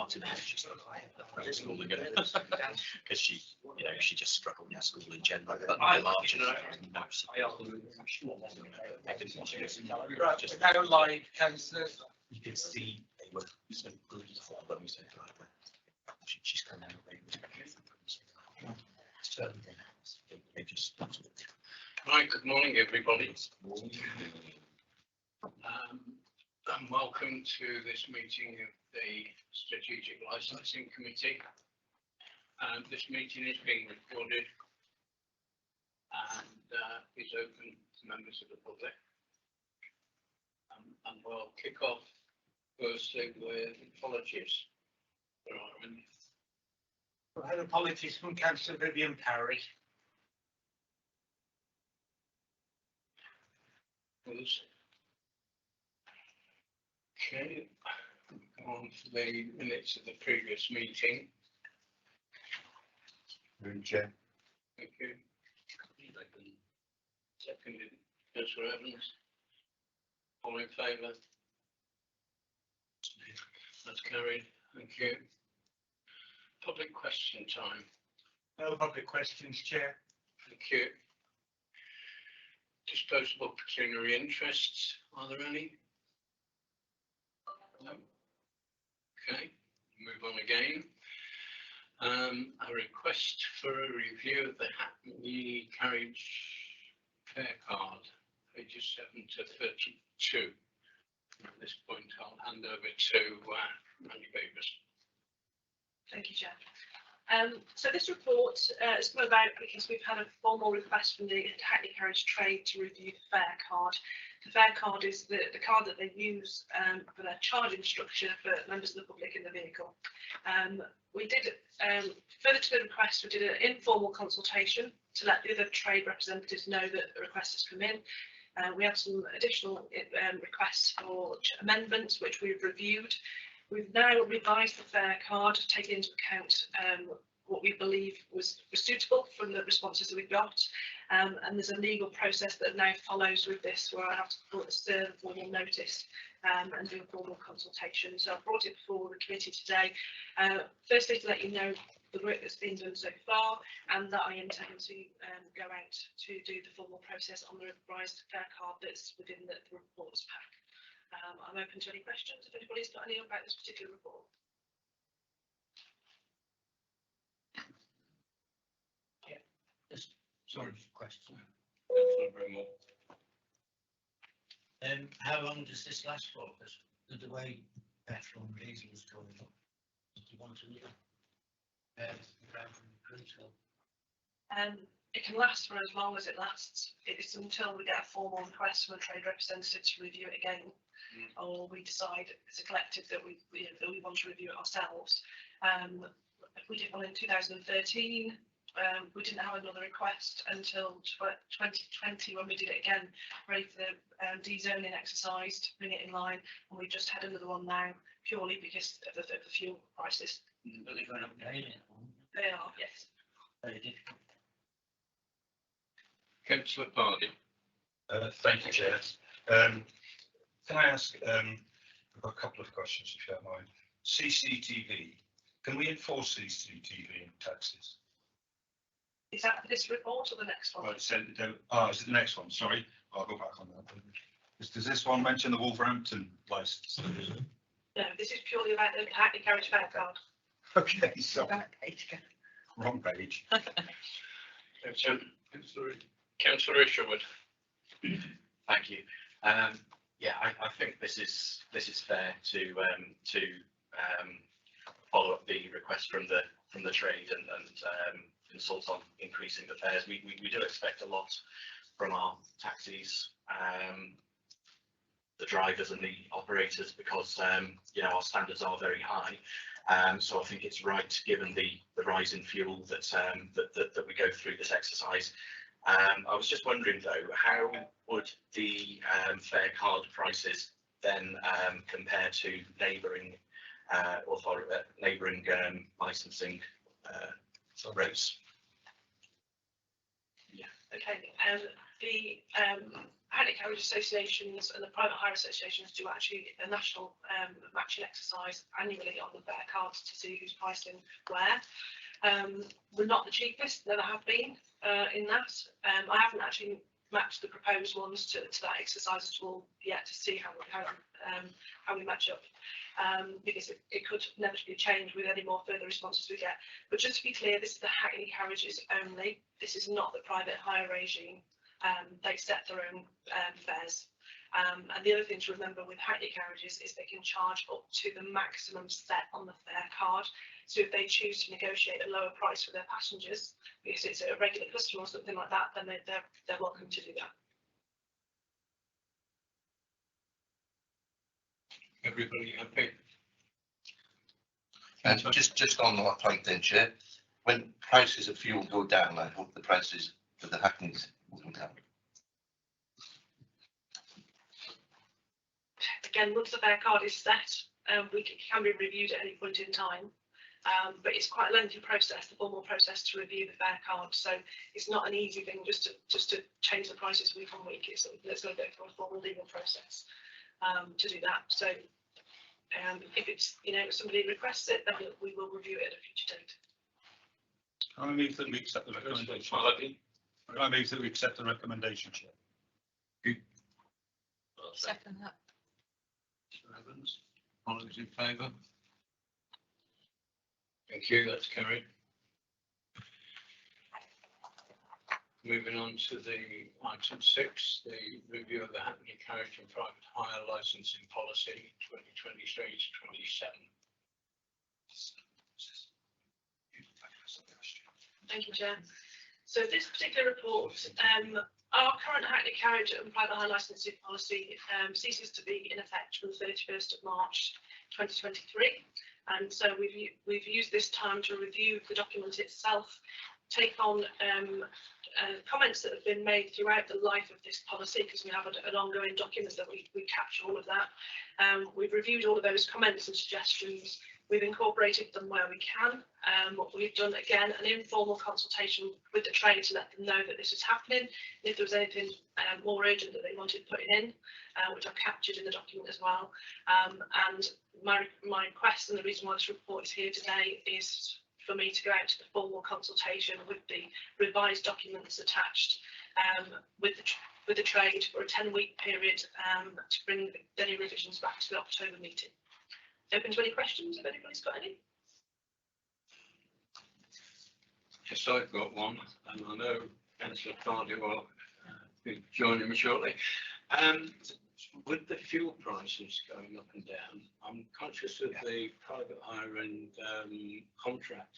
part of it. She's not at school again because she, she just struggled in school in general. But the margin just how live councillors. you could see they were so good for them. She's come out. So they just. Right, good morning everybody. And welcome to this meeting of the Strategic Licensing Committee. This meeting is being recorded and is open to members of the public. And we'll kick off firstly with apologies. There are any. I had apologies from Councillor Vivian Carriage. Okay, on for the minutes of the previous meeting. Chair. Thank you. Seconded, Councillor Evans. All in favour? That's carried. Thank you. Public question time. No public questions, Chair. Thank you. Disposable pecuniary interests. Are there any? No. Okay. Move on again. A request for a review of the Hackney Carriage fare card, pages 7 to 32. At this point, I'll hand over to Randy Babers. Thank you, Chair. So this report has come about because we've had a formal request from the Hackney Carriage trade to review the fare card. The fare card is the card that they use for their charging structure for members of the public in the vehicle. We did, further to the request, we did an informal consultation to let the other trade representatives know that the request has come in. We had some additional requests for amendments, which we've reviewed. We've now revised the fare card, taking into account what we believe was suitable from the responses that we got. And there's a legal process that now follows with this, where I have to serve a formal notice and do a formal consultation. So I've brought it before the committee today. Firstly, to let you know the work that's been done so far, and that I intend to go out to do the formal process on the revised fare card that's within the reports pack. I'm open to any questions if anybody's got any about this particular report. Yeah, just sorry, question. How long does this last for? Because the way petrol and diesel is going up, do you want to know? It can last for as long as it lasts. It's until we get a formal request from a trade representative to review it again, or we decide as a collective that we want to review it ourselves. We did one in 2013. We didn't have another request until 2020 when we did it again, ready for the de-zoning exercise to bring it in line, and we just had another one now purely because of the fuel prices. But they're going up again. They are, yes. Very difficult. Councillor Pardy. Thank you, Chair. Can I ask, I've got a couple of questions if you don't mind. CCTV, can we enforce CCTV in taxis? Is that for this report or the next one? Right, so, is it the next one? Sorry, I'll go back on that. Does this one mention the Wolverhampton licence? No, this is purely about the Hackney Carriage fare card. Okay, so wrong page. Councillor Isherwood. Thank you. Yeah, I think this is fair to follow up the request from the trade and consult on increasing the fares. We do expect a lot from our taxis, the drivers and the operators, because our standards are very high. So I think it's right, given the rise in fuel, that we go through this exercise. I was just wondering though, how would the fare card prices then compare to neighbouring licensing rates? Yeah. Okay. the Hackney Carriage associations and the private hire associations do actually a national matching exercise annually on the fare cards to see who's pricing where. We're not the cheapest, never have been in that. I haven't actually matched the proposed ones to that exercise at all yet to see how we match up, because it could inevitably change with any more further responses we get. But just to be clear, this is the Hackney Carriages only. This is not the private hire regime. They set their own fares. And the other thing to remember with Hackney Carriages is they can charge up to the maximum set on the fare card. So if they choose to negotiate a lower price for their passengers, because it's a regular customer or something like that, then they're welcome to do that. Everybody happy? And just on that point then, Chair, when prices of fuel go down, I hope the prices for the Hackneys will come down. Again, once the fare card is set, we can be reviewed at any point in time. But it's quite a lengthy process, the formal process to review the fare card. So it's not an easy thing just to change the prices week on week. It's something that's going to go through a formal legal process to do that. So if it's, if somebody requests it, then we will review it at a future date. Can I move that we accept the recommendation? Can I move that we accept the recommendation, Chair? Second that. Evans, all those in favour? Thank you, that's carried. Moving on to the item 6, the review of the Hackney Carriage and Private Hire Licensing Policy 2023 to 27. Thank you, Chair. So this particular report, our current Hackney Carriage and Private Hire Licensing Policy ceases to be in effect from the 31st of March 2023. And so we've used this time to review the document itself, take on comments that have been made throughout the life of this policy, because we have an ongoing document that we capture all of that. We've reviewed all of those comments and suggestions. We've incorporated them where we can. We've done, again, an informal consultation with the trade to let them know that this is happening. And if there was anything more urgent that they wanted putting in, which I've captured in the document as well. And my request, and the reason why this report is here today, is for me to go out to the formal consultation with the revised documents attached with the trade for a 10-week period to bring any revisions back to the October meeting. Open to any questions if anybody's got any. Yes, I've got one, and I know Councillor Cardy will be joining me shortly. With the fuel prices going up and down, I'm conscious of the private hire and contract.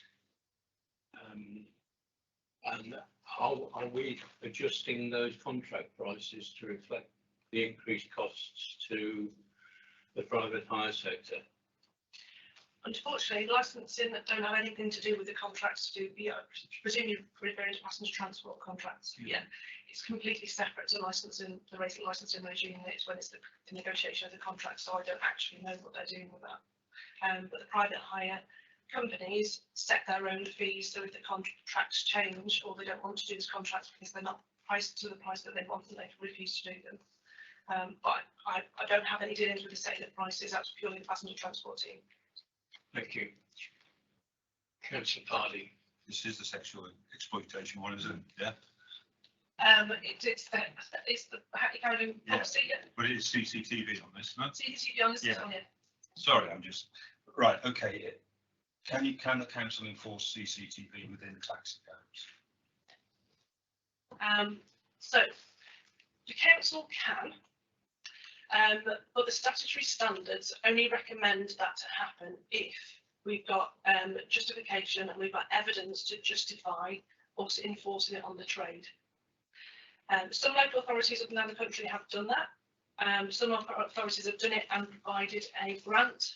And how are we adjusting those contract prices to reflect the increased costs to the private hire sector? Unfortunately, licensing don't have anything to do with the contracts to do. Presumably referring to passenger transport contracts. Yeah, it's completely separate to licensing, the licensing regime. It's when it's the negotiation of the contract, so I don't actually know what they're doing with that. But the private hire companies set their own fees, so if the contracts change or they don't want to do these contracts because they're not priced to the price that they want, then they refuse to do them. But I don't have any dealings with the setting of prices. That's purely the passenger transport team. Thank you. Councillor Pardy. This is the sexual exploitation one, isn't it? Yeah. It's the Hackney Carriage policy. Yeah. But it is CCTV on this, no? CCTV on this one, yeah. Sorry, I'm just right. Okay. Can the council enforce CCTV within taxi cabs? So the council can. But the statutory standards only recommend that to happen if we've got justification and we've got evidence to justify us enforcing it on the trade. Some local authorities up and down the country have done that. Some authorities have done it and provided a grant,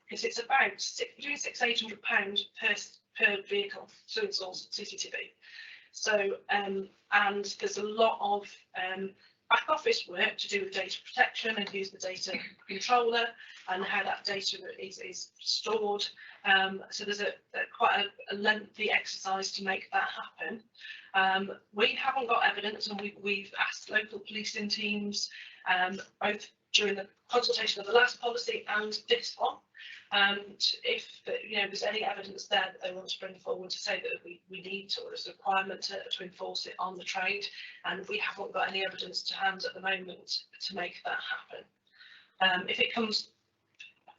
because it's about between £600 to £800 per vehicle to install CCTV. So and there's a lot of back office work to do with data protection and who's the data controller and how that data is stored. So there's quite a lengthy exercise to make that happen. We haven't got evidence, and we've asked local policing teams, both during the consultation of the last policy and this one, if there's any evidence there that they want to bring forward to say that we need, or as a requirement to enforce it on the trade, and we haven't got any evidence to hand at the moment to make that happen. If it comes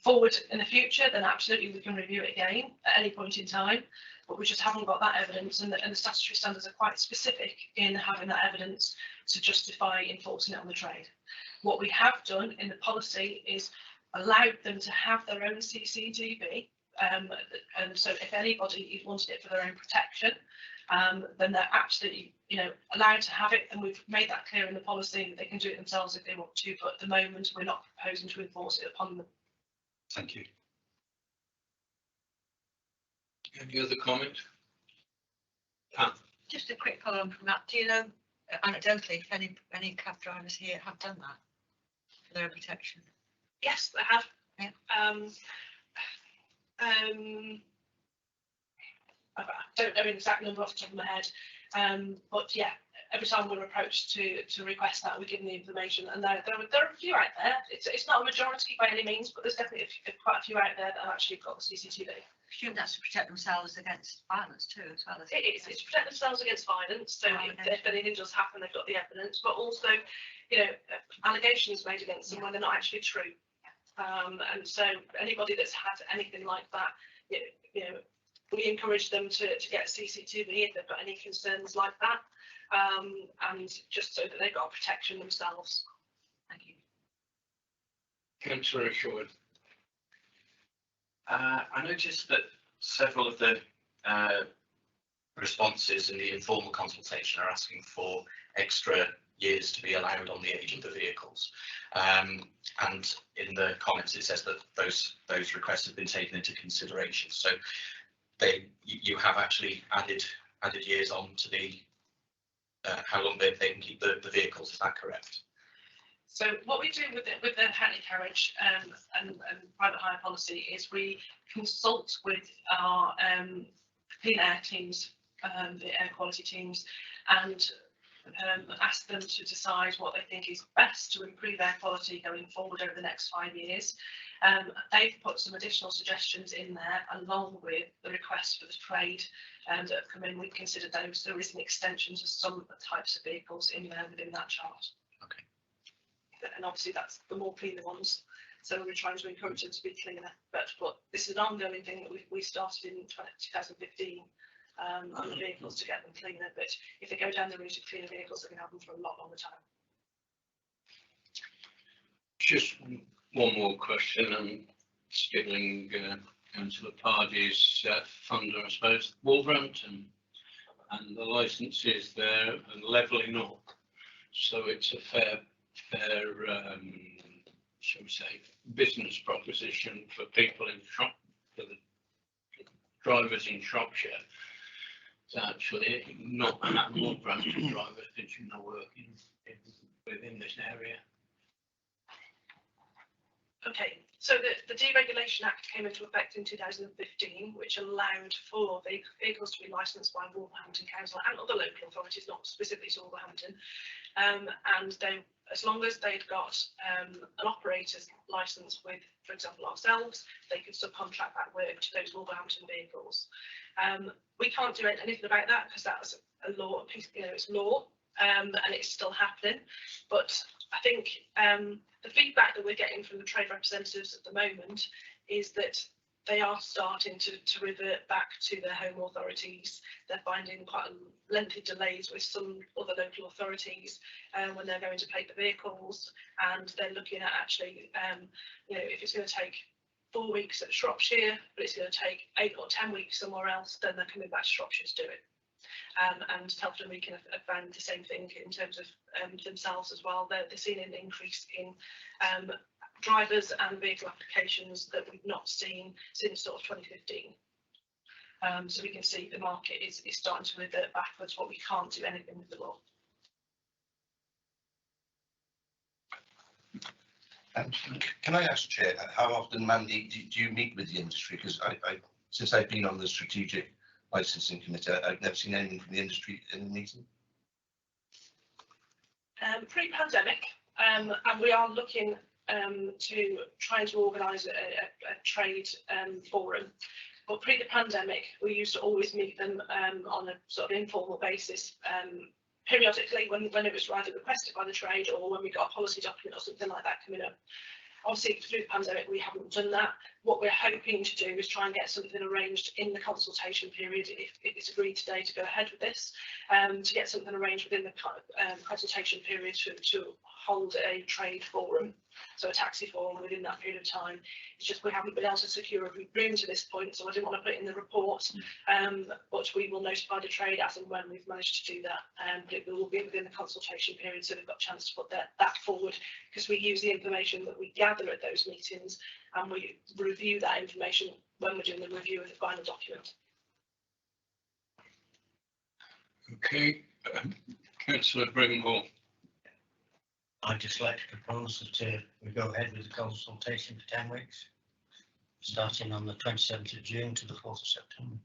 forward in the future, then absolutely we can review it again at any point in time, but we just haven't got that evidence, and the statutory standards are quite specific in having that evidence to justify enforcing it on the trade. What we have done in the policy is allowed them to have their own CCTV, and so if anybody wanted it for their own protection, then they're absolutely allowed to have it, and we've made that clear in the policy that they can do it themselves if they want to, but at the moment we're not proposing to enforce it upon them. Thank you. Any other comment? Just a quick follow on from that. Do you know anecdotally if any cab drivers here have done that for their protection? Yes, they have. Yeah. I don't know the exact number off the top of my head, but yeah, every time we're approached to request that, we give them the information, and there are a few out there. It's not a majority by any means, but there's definitely quite a few out there that have actually got the CCTV. I assume that's to protect themselves against violence too, as well as It's to protect themselves against violence. So if anything does happen, they've got the evidence, but also, allegations made against them when they're not actually true. And so anybody that's had anything like that, we encourage them to get CCTV if they've got any concerns like that, and just so that they've got protection themselves. Thank you. Councillor Assured. I noticed that several of the responses in the informal consultation are asking for extra years to be allowed on the age of the vehicles, and in the comments it says that those requests have been taken into consideration. So you have actually added years on to the how long they can keep the vehicles. Is that correct? So what we do with the Hackney Carriage and private hire policy is we consult with our clean air teams, the air quality teams, and ask them to decide what they think is best to improve air quality going forward over the next 5 years. They've put some additional suggestions in there along with the requests for the trade that have come in. We've considered those. There is an extension to some types of vehicles in there within that chart. Okay. And obviously that's the more cleaner ones, so we're trying to encourage them to be cleaner, but this is an ongoing thing that we started in 2015 on the vehicles to get them cleaner, but if they go down the route of cleaner vehicles, they can have them for a lot longer time. Just one more question. I'm stealing Councillor Pardy's thunder, I suppose. Wolverhampton and the licences there and levelling up, so it's a fair shall we say, business proposition for people in for the drivers in Shropshire to actually not have Wolverhampton drivers working within this area. Okay, so the Deregulation Act came into effect in 2015, which allowed for vehicles to be licensed by Wolverhampton Council and other local authorities, not specifically to Wolverhampton, and they, as long as they'd got an operator's licence with, for example, ourselves, they could subcontract that work to those Wolverhampton vehicles. We can't do anything about that because that's a law, it's law, and it's still happening. But I think the feedback that we're getting from the trade representatives at the moment is that they are starting to revert back to their home authorities. They're finding quite lengthy delays with some other local authorities when they're going to plate the vehicles, and they're looking at actually, if it's going to take 4 weeks at Shropshire, but it's going to take 8 or 10 weeks somewhere else, then they're coming back to Shropshire to do it. And Telford and Wrekin have found the same thing in terms of themselves as well. They're seeing an increase in drivers and vehicle applications that we've not seen since sort of 2015. So we can see the market is starting to revert backwards, but we can't do anything with the law. And can I ask, Chair, how often, Mandy, do you meet with the industry? Because since I've been on the strategic licensing committee, I've never seen anything from the industry in the meeting. Pre-pandemic, and we are looking to trying to organise a trade forum. But pre the pandemic, we used to always meet them on a sort of informal basis, periodically when it was either requested by the trade or when we got a policy document or something like that coming up. Obviously, through the pandemic, we haven't done that. What we're hoping to do is try and get something arranged in the consultation period, if it's agreed today to go ahead with this, to get something arranged within the consultation period to hold a trade forum, so a taxi forum within that period of time. It's just we haven't been able to secure a room to this point, so I didn't want to put it in the report, but we will notify the trade as and when we've managed to do that. But it will be within the consultation period, so they've got a chance to put that forward, because we use the information that we gather at those meetings and we review that information when we're doing the review of the final document. Okay, Councillor Brimhall. I'd just like to propose that we go ahead with the consultation for 10 weeks, starting on the 27th of June to the 4th of September.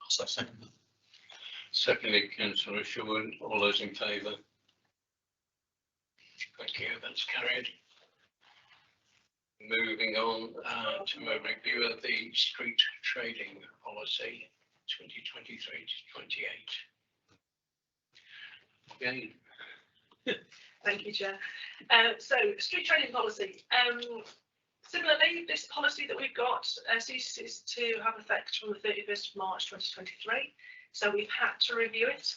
So second. Secondly, Councillor Sherwood. All those in favour? Thank you, that's carried. Moving on to a review of the street trading policy 2023 to 28. Again. Thank you, Chair. So, street trading policy. Similarly, this policy that we've got ceases to have effect from the 31st of March 2023. So we've had to review it.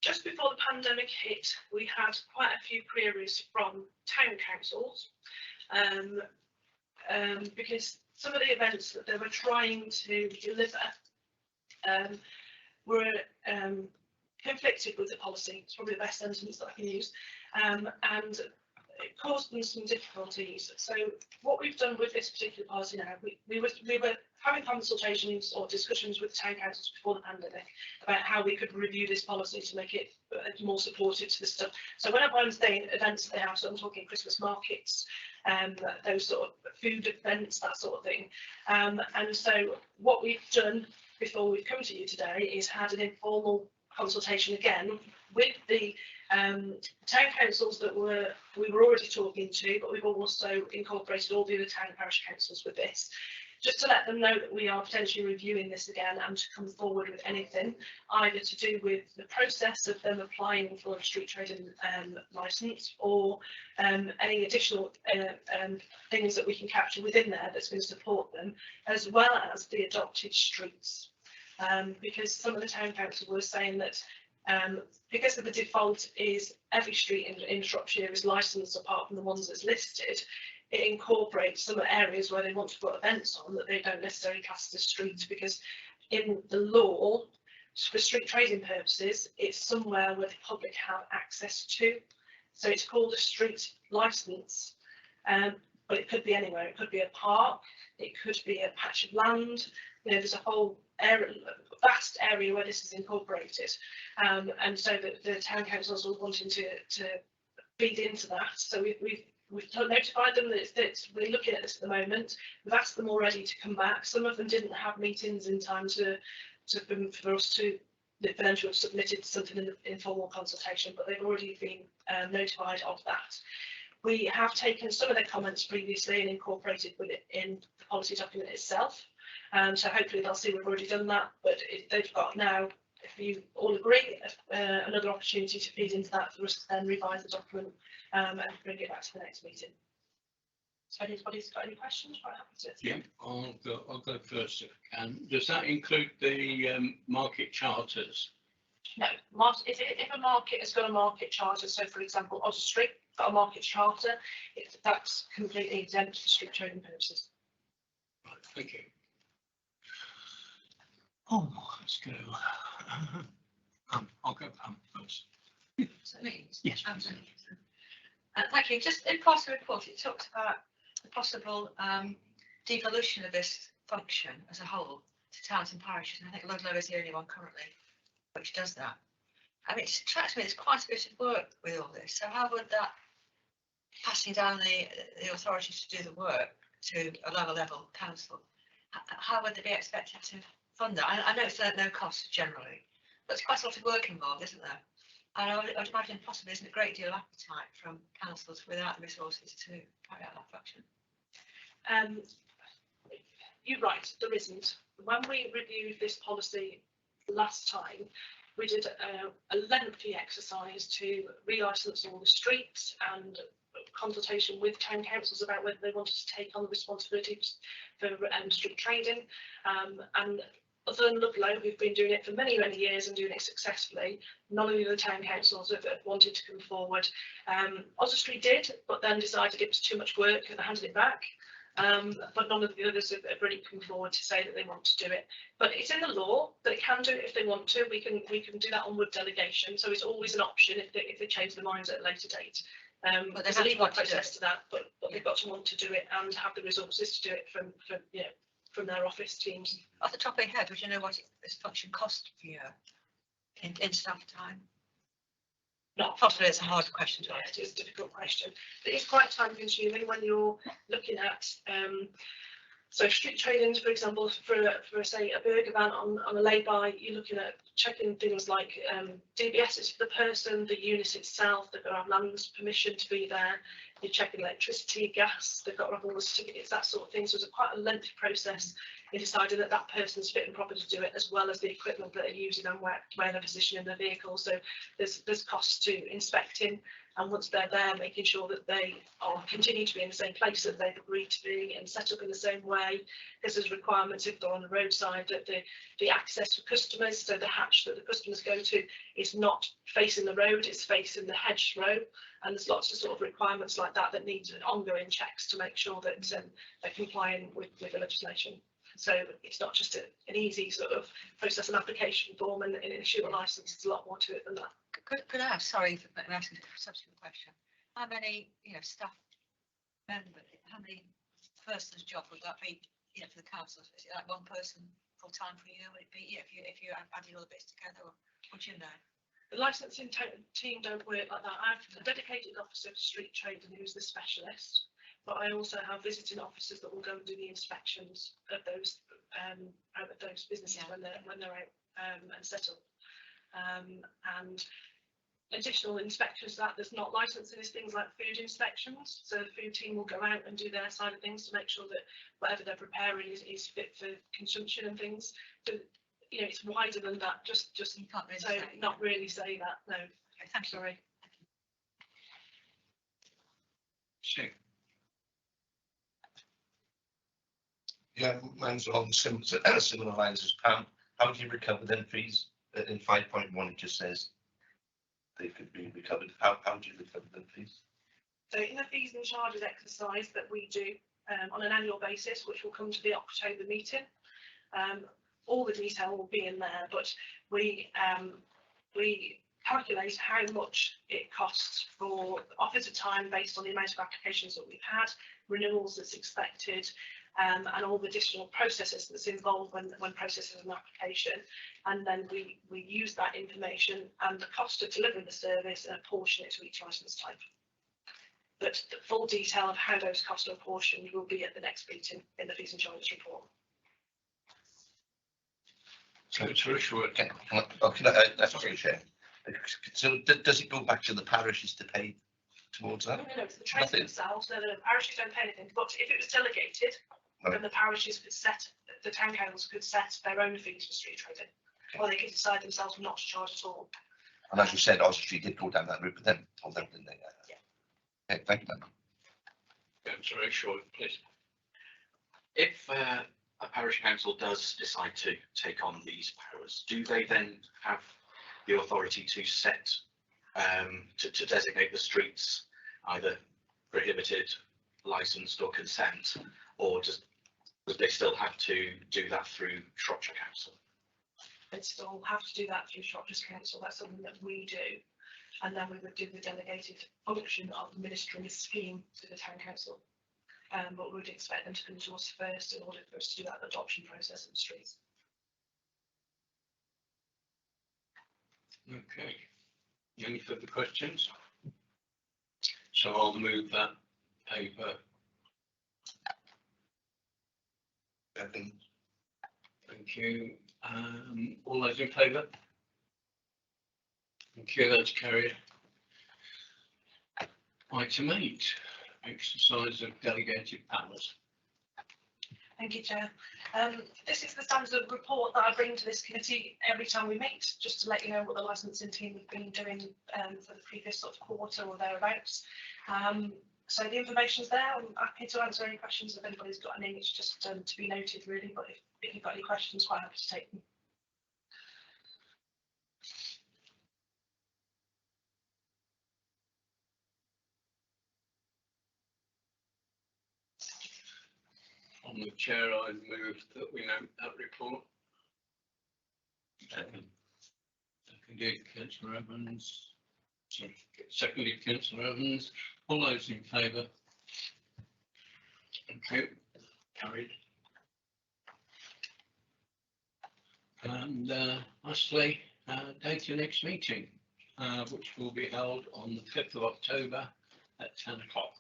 Just before the pandemic hit, we had quite a few queries from town councils because some of the events that they were trying to deliver were conflicted with the policy. It's probably the best sentence that I can use, and it caused them some difficulties. So what we've done with this particular policy now, we were having consultations or discussions with town councils before the pandemic about how we could review this policy to make it more supportive to the stuff. So whenever I'm saying events that they have, so I'm talking Christmas markets, those sort of food events, that sort of thing. And so what we've done before we've come to you today is had an informal consultation again with the town councils that we were already talking to, but we've also incorporated all the other town and parish councils with this, just to let them know that we are potentially reviewing this again and to come forward with anything either to do with the process of them applying for a street trading licence, or any additional things that we can capture within there that's going to support them, as well as the adopted streets. Because some of the town council were saying that because of the default is every street in Shropshire is licensed apart from the ones that's listed, it incorporates some areas where they want to put events on that they don't necessarily class as streets, because in the law, for street trading purposes, it's somewhere where the public have access to. So it's called a street licence, but it could be anywhere. It could be a park, it could be a patch of land. You know, there's a whole area, vast area where this is incorporated, and so the town councils are wanting to feed into that. So we've notified them that we're looking at this at the moment. We've asked them already to come back. Some of them didn't have meetings in time for us to for them to have submitted something in the informal consultation, but they've already been notified of that. We have taken some of their comments previously and incorporated with it in the policy document itself. So hopefully they'll see we've already done that, but they've got now, if you all agree, another opportunity to feed into that for us to then revise the document and bring it back to the next meeting. So anybody's got any questions? Quite happy to. Yeah, I'll go first if I can. Does that include the market charters? No, if a market has got a market charter, so for example, Otter Street got a market charter, that's completely exempt for street trading purposes. Right, thank you. Oh, let's go. I'll go first. Yes. Absolutely. Thank you. Just in part of the report, it talks about the possible devolution of this function as a whole to towns and parishes. And I think Ludlow is the only one currently which does that. I mean, it strikes me there's quite a bit of work with all this. So how would that passing down the authority to do the work to a lower level council, how would they be expected to fund that? I know it's at no cost generally, but there's quite a lot of work involved, isn't there? And I would imagine possibly isn't a great deal of appetite from councils without the resources to carry out that function. You're right, there isn't. When we reviewed this policy last time, we did a lengthy exercise to re-license all the streets and consultation with town councils about whether they wanted to take on the responsibility for street trading. And other than Ludlow, who've been doing it for many, many years and doing it successfully, none of the other town councils have wanted to come forward. Oswestry did, but then decided it was too much work and handed it back. But none of the others have really come forward to say that they want to do it. But it's in the law that it can do it if they want to. We can do that onward delegation. So it's always an option if they change their minds at a later date. But there's a legal process to that, but they've got to want to do it and have the resources to do it from their office teams. Off the top of your head, would you know what this function cost for you in staff time? Not possibly, it's a hard question to ask. It is a difficult question. It is quite time consuming when you're looking at so street trading, for example, for say a burger van on a lay-by, you're looking at checking things like DBSs for the person, the unit itself, they've got to have land permission to be there. You're checking electricity, gas, they've got to have all the certificates, that sort of thing. So it's quite a lengthy process in deciding that that person's fit and proper to do it, as well as the equipment that they're using and where they're positioning their vehicle. So there's costs to inspecting, and once they're there, making sure that they are continue to be in the same place that they've agreed to be and set up in the same way. Because there's requirements if they're on the roadside that the access for customers, so the hatch that the customers go to is not facing the road, it's facing the hedgerow. And there's lots of sort of requirements like that that need ongoing checks to make sure that they're complying with the legislation. So it's not just an easy sort of process and application form and issue a licence. There's a lot more to it than that. Could I ask, sorry for asking a subsequent question, how many staff members, how many person's job would that be for the council? Is it like one person full time for you? Would it be if you added all the bits together, or would you know? The licensing team don't work like that. I have a dedicated officer for street trading who's the specialist, but I also have visiting officers that will go and do the inspections of those businesses when they're out and set up. And additional inspections that there's not licensing is things like food inspections. So the food team will go out and do their side of things to make sure that whatever they're preparing is fit for consumption and things. So it's wider than that. Just you can't really so say. not really say that. No. Okay, thank you. Sorry. Sure. Yeah, mine's along similar lines as Pam. How do you recover them fees? In 5.1 it just says they could be recovered. How do you recover them fees? So in the fees and charges exercise that we do on an annual basis, which will come to the October meeting, all the detail will be in there, but we calculate how much it costs for officer time based on the amount of applications that we've had, renewals that's expected, and all the additional processes that's involved when processing an application. And then we use that information and the cost of delivering the service and apportion it to each licence type. But the full detail of how those costs are apportioned will be at the next meeting in the fees and charges report. So it's very short. Sorry, Chair. So does it go back to the parishes to pay towards that? No, it's the trades themselves. No, the parishes don't pay anything. But if it was delegated, then the parishes could set, the town councils could set their own fees for street trading, or they could decide themselves not to charge at all. And as you said, Oswestry did go down that route, but then told them, didn't they? Yeah. Okay, thank you, ma'am. It's very short, please. If a parish council does decide to take on these powers, do they then have the authority to set, to designate the streets either prohibited, licensed or consent, or would they still have to do that through Shropshire Council? They'd still have to do that through Shropshire Council. That's something that we do. And then we would do the delegated function of administering the scheme to the town council. But we would expect them to come to us first in order for us to do that adoption process in the streets. Okay. Any further questions? So I'll move that paper. Second. Thank you. All those in favour? Thank you, that's carried. Item 8, exercise of delegated powers. Thank you, Chair. This is the standard report that I bring to this committee every time we meet, just to let you know what the licensing team have been doing for the previous sort of quarter or thereabouts. So the information's there. I'm happy to answer any questions if anybody's got any. It's just to be noted, really. But if you've got any questions, quite happy to take them. On the chair, I move that we note that report. Seconded, Councillor Evans. Sorry, seconded, Councillor Evans. All those in favour? Thank you. Carried. And lastly, date your next meeting, which will be held on the 5th of October at 10 o'clock.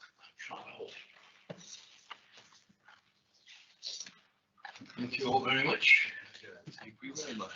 Thank you all very much. Thank you very much.